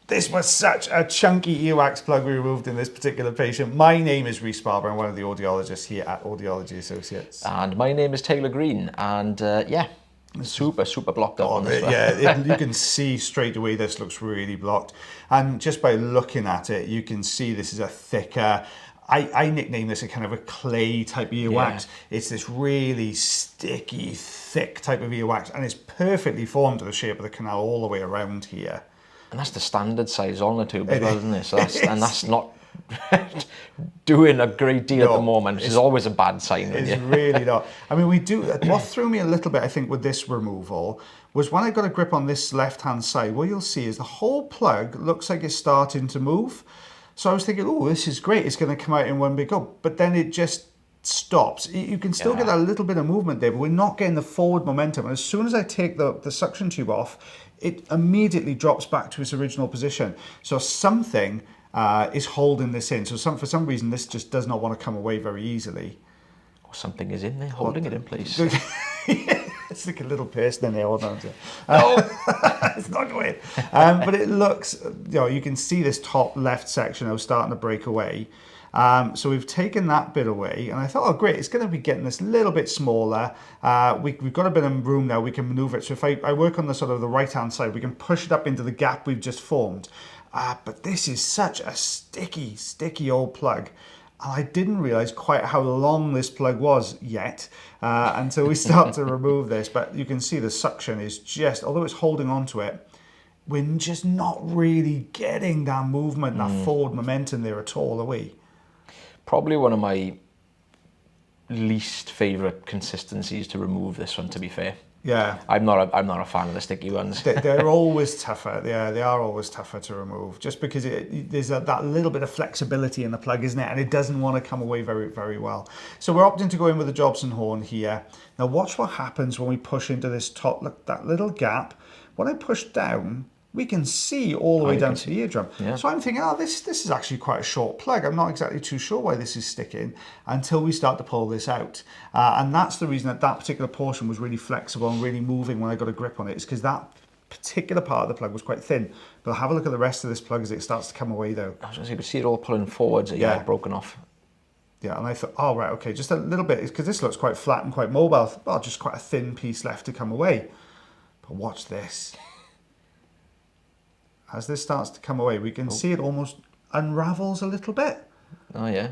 This was such a chunky earwax plug we removed in this particular patient. My name is Rhys Barber. I'm one of the audiologists here at Audiology Associates. And my name is Taylor Green. And yeah, super blocked up on this one. Yeah, you can see straight away this looks really blocked. And just by looking at it, you can see this is a thicker, I nickname this a kind of a clay type earwax. Yeah. It's this really sticky, thick type of earwax, and it's perfectly formed to the shape of the canal all the way around here. And that's the standard size on the tube as well, isn't it? So that's not doing a great deal at the moment, which is always a bad sign. It's really not. I mean, what threw me a little bit, I think, with this removal was when I got a grip on this left-hand side, what you'll see is the whole plug looks like it's starting to move. So I was thinking, oh, this is great. It's going to come out in one big go. But then it just stops. You can still get a little bit of movement there, but we're not getting the forward momentum. And as soon as I take the suction tube off, it immediately drops back to its original position. So something is holding this in. So for some reason, this just does not want to come away very easily. Or something is in there holding it in place. It's like a little person in there. Hold on. No, it's not going. But it looks, you can see this top left section now starting to break away. So we've taken that bit away, and I thought, oh great, it's going to be getting this little bit smaller. We've got a bit of room now, we can maneuver it. So if I work on the sort of the right hand side, we can push it up into the gap we've just formed. But this is such a sticky old plug. And I didn't realize quite how long this plug was yet until we start to remove this. But you can see the suction is just, although it's holding onto it, we're just not really getting that movement, that forward momentum there at all, are we? Probably one of my least favourite consistencies to remove this one, to be fair. Yeah. I'm not a fan of the sticky ones. They're always tougher. Yeah, they are always tougher to remove, just because there's that little bit of flexibility in the plug, isn't it? And it doesn't want to come away very, very well. So we're opting to go in with the Jobson horn here. Now watch what happens when we push into this top, look, that little gap. When I push down, we can see all the way down to the eardrum. Yeah. So I'm thinking, this is actually quite a short plug. I'm not exactly too sure why this is sticking until we start to pull this out. And that's the reason that particular portion was really flexible and really moving when I got a grip on it, is because that particular part of the plug was quite thin. But have a look at the rest of this plug as it starts to come away though. I was going to say, you can see it all pulling forwards, broken off. Yeah, and I thought, oh right, okay, just a little bit, because this looks quite flat and quite mobile. Oh, just quite a thin piece left to come away. But watch this. As this starts to come away, we can see it almost unravels a little bit. Oh yeah.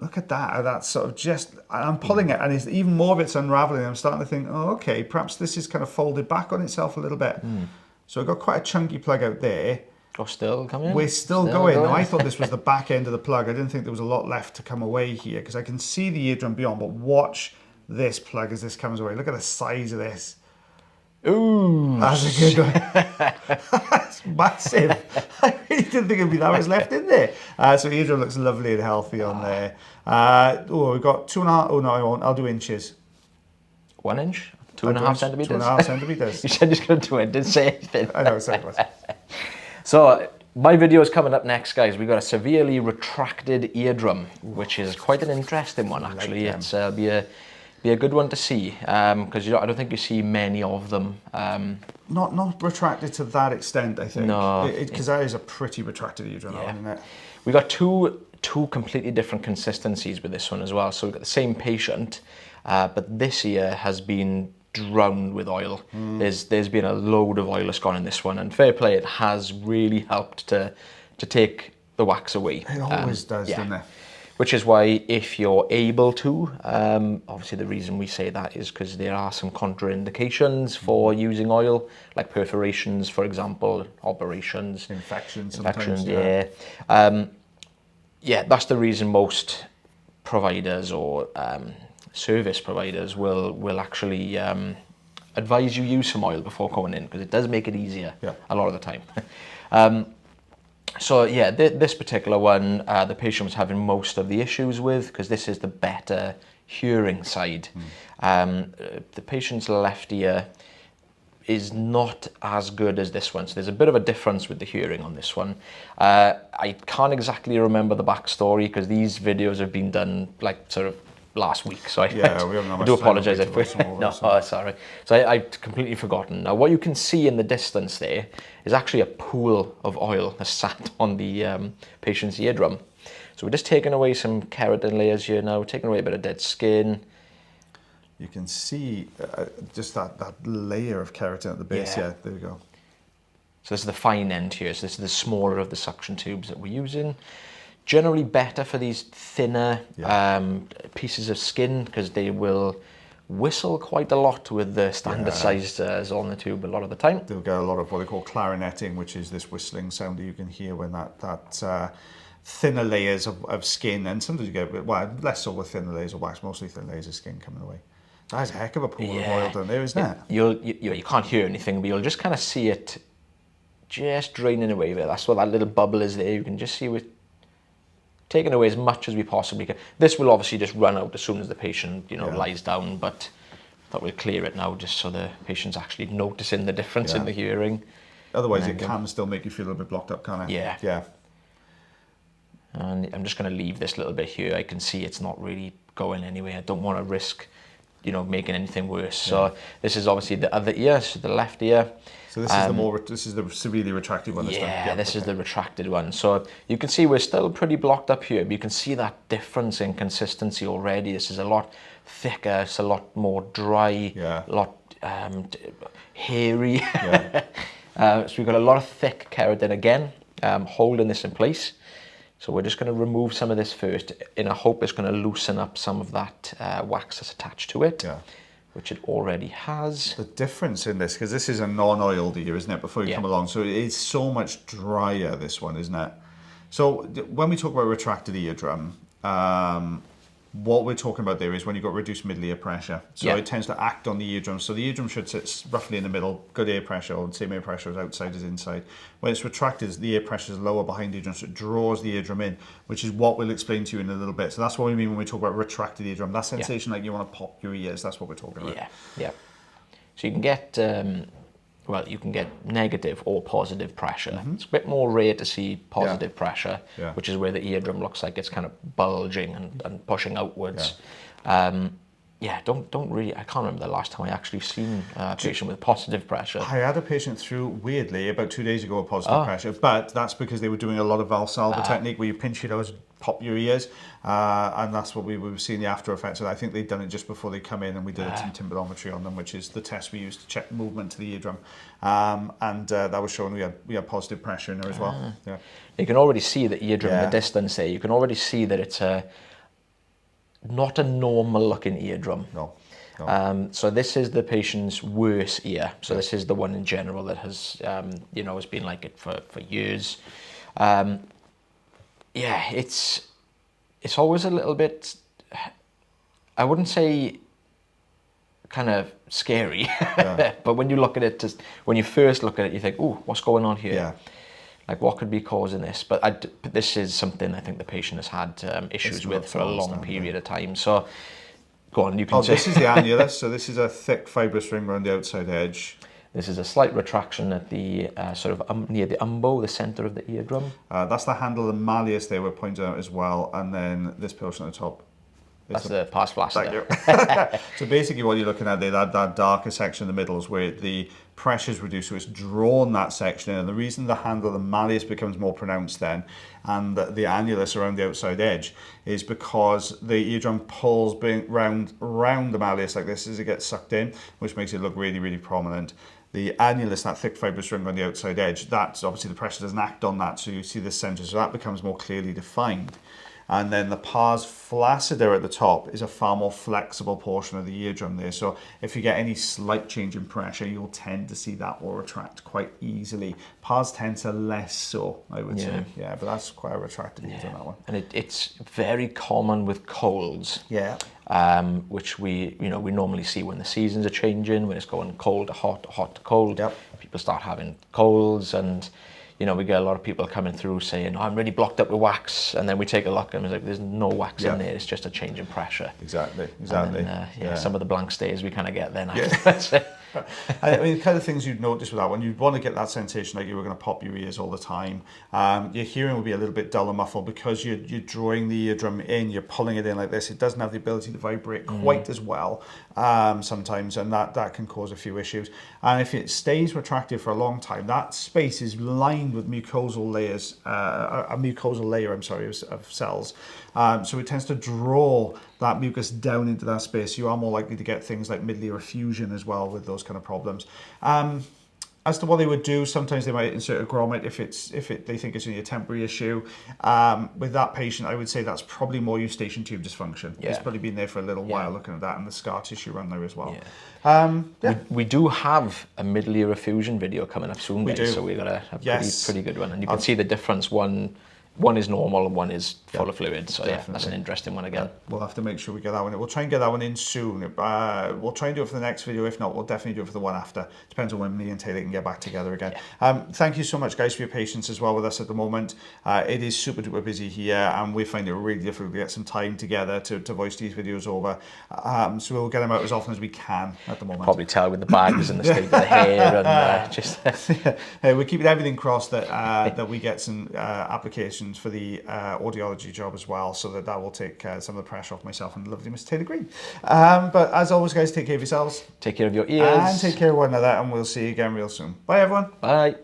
Look at that. That's sort of just, I'm pulling it and it's even more of it's unraveling. I'm starting to think, oh, okay, perhaps this is kind of folded back on itself a little bit. So I've got quite a chunky plug out there. Oh, still coming? We're still going. Now, I thought this was the back end of the plug. I didn't think there was a lot left to come away here, because I can see the eardrum beyond, but watch this plug as this comes away. Look at the size of this. Ooh, that's a good one. That's massive. I really didn't think it'd be that much left in there. So eardrum looks lovely and healthy on there. We've got 2.5. Oh no, I won't. I'll do inches. 1 inch, 2.5 centimeters. 2.5 centimeters. You said just going to do it. Didn't say anything. I know. Sorry. So my video is coming up next, guys. We've got a severely retracted eardrum, which is quite an interesting one actually. It's be a good one to see, because I don't think you see many of them. Not retracted to that extent, I think. No, because that is a pretty retracted eardrum, isn't it? We got two completely different consistencies with this one as well. So we've got the same patient, but this ear has been drowned with oil. There's been a load of oil that's gone in this one, and fair play, it has really helped to take the wax away. It always does, doesn't it? Which is why, if you're able to, obviously the reason we say that is because there are some contraindications for using oil, like perforations, for example, operations, infections, that's the reason most providers or service providers will actually advise you use some oil before going in, because it does make it easier a lot of the time. So yeah, this particular one, the patient was having most of the issues with, because this is the better hearing side. The patient's left ear is not as good as this one, so there's a bit of a difference with the hearing on this one. I can't exactly remember the backstory, because these videos have been done like sort of last week, so we haven't had I much do time apologise to if voice them over, no, so. sorry. So I'd completely forgotten. Now, what you can see in the distance there is actually a pool of oil that's sat on the patient's eardrum. So we're just taking away some keratin layers here now, taking away a bit of dead skin. You can see just that layer of keratin at the base. Yeah, there we go. So this is the fine end here. So this is the smaller of the suction tubes that we're using. Generally better for these thinner pieces of skin because they will whistle quite a lot with the standard sized Zollner tube a lot of the time. They'll get a lot of what they call clarinetting, which is this whistling sound that you can hear when that thinner layers of skin, and sometimes you get, well, less so with thinner layers of wax, mostly thin layers of skin coming away. That's a heck of a pool of oil down there, isn't it? You can't hear anything, but you'll just kind of see it just draining away there. That's what that little bubble is there. You can just see it taking away as much as we possibly can. This will obviously just run out as soon as the patient, lies down, but I thought we'd clear it now just so the patient's actually noticing the difference in the hearing. Otherwise, it can still make you feel a little bit blocked up, can't it? Yeah. Yeah. And I'm just going to leave this little bit here. I can see it's not really going anywhere. I don't want to risk, making anything worse. So this is obviously the other ear, so the left ear. So this is the severely retracted one. This is the retracted one. So you can see we're still pretty blocked up here, but you can see that difference in consistency already. This is a lot thicker, it's a lot more dry, a lot hairy. So we've got a lot of thick keratin again, holding this in place. So we're just going to remove some of this first in a hope it's going to loosen up some of that wax that's attached to it. Which it already has. The difference in this, because this is a non-oiled ear, isn't it, before you come along, so it is so much drier, this one, isn't it? So when we talk about retracted eardrum, what we're talking about there is when you've got reduced middle ear pressure. So it tends to act on the eardrum. So the eardrum should sit roughly in the middle, good ear pressure, or the same ear pressure as outside as inside. When it's retracted, the ear pressure is lower behind the eardrum, so it draws the eardrum in, which is what we'll explain to you in a little bit. So that's what we mean when we talk about retracted eardrum. That sensation like you want to pop your ears, that's what we're talking about. Yeah. So you can get, you can get negative or positive pressure. It's a bit more rare to see positive pressure, which is where the eardrum looks like it's kind of bulging and pushing outwards. Don't really, I can't remember the last time I actually seen a patient with positive pressure. I had a patient through, weirdly, about 2 days ago with positive pressure, but that's because they were doing a lot of Valsalva technique where you pinch your nose, pop your ears, and that's what we were seeing the after effects. So I think they'd done it just before they come in, and we did a tympanometry on them, which is the test we use to check movement to the eardrum, and that was showing we had positive pressure in there as well. You can already see the eardrum in the distance there. You can already see that it's not a normal looking eardrum. No. So this is the patient's worst ear. So this is the one in general that has, has been like it for years. It's always a little bit, I wouldn't say kind of scary, but when you look at it, when you first look at it, you think, "Ooh, what's going on here?" Like, what could be causing this? But this is something I think the patient has had issues with for a long period of time. So, go on, you can say. This is the annulus. So this is a thick fibrous ring around the outside edge. This is a slight retraction at the near the umbo, the centre of the eardrum. That's the handle and malleus there we're pointing out as well. And then this portion at the top. That's the pars flaccida. Thank you. So basically what you're looking at there, that darker section in the middle is where the pressure is reduced, so it's drawn that section in. And the reason the handle, the malleus becomes more pronounced then, and the annulus around the outside edge, is because the eardrum pulls round the malleus like this as it gets sucked in, which makes it look really, really prominent. The annulus, that thick fibrous ring on the outside edge, that's obviously the pressure doesn't act on that, so you see the centre, so that becomes more clearly defined. And then the pars flaccida at the top is a far more flexible portion of the eardrum there. So if you get any slight change in pressure, you'll tend to see that will retract quite easily. Pars tend to less so, I would say. Yeah, but that's quite a retracted eardrum, that one. And it's very common with colds. Which we normally see when the seasons are changing, when it's going cold to hot, hot to cold. People start having colds, and we get a lot of people coming through saying, "Oh, I'm really blocked up with wax," and then we take a look and it's like, there's no wax in there, it's just a change in pressure. Exactly. And then, some of the blank stares we kind of get then afterwards. I mean, the kind of things you'd notice with that one, you'd want to get that sensation like you were going to pop your ears all the time. Your hearing will be a little bit dull and muffled because you're drawing the eardrum in, you're pulling it in like this. It doesn't have the ability to vibrate quite as well sometimes, and that can cause a few issues. And if it stays retracted for a long time, that space is lined with mucosal layers, a mucosal layer, of cells. So it tends to draw that mucus down into that space. You are more likely to get things like mid-ear effusion as well with those kind of problems. As to what they would do, sometimes they might insert a grommet if they think it's only a temporary issue. With that patient, I would say that's probably more eustachian tube dysfunction. Yeah. It's probably been there for a little while, looking at that, and the scar tissue around there as well. Yeah. We do have a middle-ear effusion video coming up soon, guys, so we've got a pretty good one. And you can see the difference. One is normal and one is full of fluid. So yeah, that's an interesting one again. We'll have to make sure we get that one in. We'll try and get that one in soon. We'll try and do it for the next video. If not, we'll definitely do it for the one after. Depends on when me and Taylor can get back together again. Thank you so much, guys, for your patience as well with us at the moment. It is super duper busy here, and we find it really difficult to get some time together to voice these videos over. So we'll get them out as often as we can at the moment. Probably tell with the bags and the state of the hair and just. Hey, we're keeping everything crossed that we get some applications for the audiology job as well, so that will take some of the pressure off myself and the lovely Miss Taylor Green. But as always, guys, take care of yourselves. Take care of your ears. And take care of one another, and we'll see you again real soon. Bye, everyone. Bye.